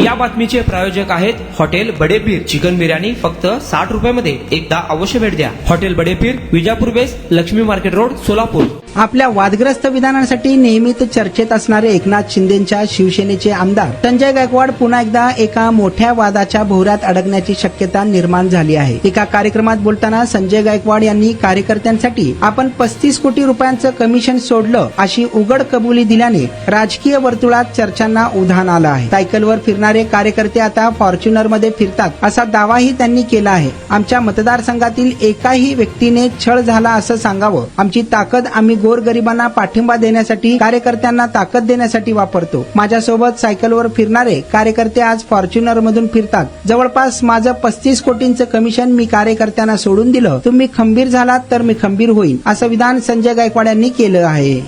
या बातमीचे प्रायोजक आहेत हॉटेल बडेपीर. चिकन बिर्याणी फक्त 60 रुपयामध्ये. एकदा अवश्य भेट द्या. Hotel Badepir, Vijapur west, Lakshmi market road, Solapur. आपल्या वादग्रस्त विधानांसाठी नेहमीच चर्चेत असणारे एकनाथ शिंदेच्या शिवसेनेचे आमदार संजय गायकवाड पुन्हा एकदा एका मोठ्या वादाच्या भोवऱ्यात अडकण्याची शक्यता निर्माण झाली आहे. एका कार्यक्रमात बोलताना संजय गायकवाड यांनी कार्यकर्त्यांसाठी आपण 35 कोटी रुपयांचं कमिशन सोडलं अशी उघड कबुली दिल्याने राजकीय वर्तुळात चर्चांना उधाण आलं आहे. सायकलवर फिरणारे कार्यकर्ते आता फॉर्च्युनर मध्ये फिरतात असा दावाही त्यांनी केला आहे. आमच्या मतदारसंघातील एकाही व्यक्तीने छळ झाला असं सांगावं. आमची ताकद आम्ही गोरगरिबांना पाठिंबा देण्यासाठी, कार्यकर्त्यांना ताकद देण्यासाठी वापरतो. माझ्यासोबत सायकलवर फिरणारे कार्यकर्ते आज फॉर्च्युनर मधून फिरतात. जवळपास माझं 35 कोटींचं कमिशन मी कार्यकर्त्यांना सोडून दिलं. तुम्ही खंबीर झालात तर मी खंबीर होईन असं विधान संजय गायकवाड यांनी केलं आहे.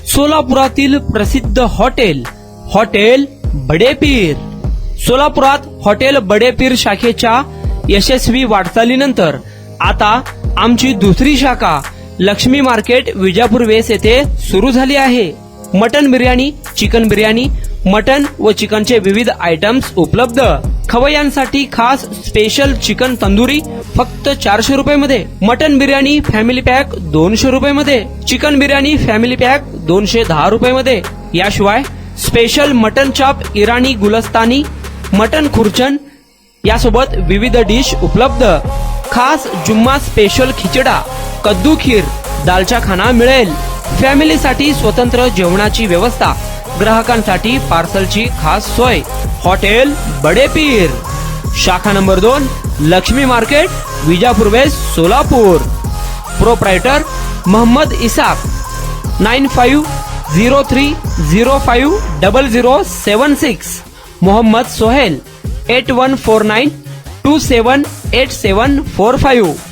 सोलापुरातील प्रसिद्ध हॉटेल बडेपीर. सोलापुरात हॉटेल बडेपीर शाखेच्या यशस्वी वाटचालीनंतर आता आमची दुसरी शाखा लक्ष्मी मार्केट, विजापूर वेस्ट येथे सुरू झाली आहे. Mutton biryani, chicken biryani, mutton व चिकनचे विविध आयटम्स उपलब्ध. खवय्यांसाठी खास स्पेशल चिकन तंदुरी फक्त 400 रुपयामध्ये. मटन बिर्याणी फॅमिली पॅक 200 रुपयामध्ये. चिकन बिर्याणी फॅमिली पॅक 210 रुपयामध्ये. याशिवाय स्पेशल मटन चाप, इराणी गुलस्तानी, मटन खुर्चन यासोबत विविध डिश उपलब्ध. खास जुम्मा स्पेशल खिचडा, कद्दू खीर, दालचा खाना मिळेल. फॅमिलीसाठी स्वतंत्र जेवणाची व्यवस्था, ग्राहकांसाठी पार्सलची खास सोय. हॉटेल बडेपीर, शाखा number 2, Laxmi market, Vijapur west, Solapur. Proprietor Mohammed Isaq. 9503050076. Mohammed Sohail. 8149278745.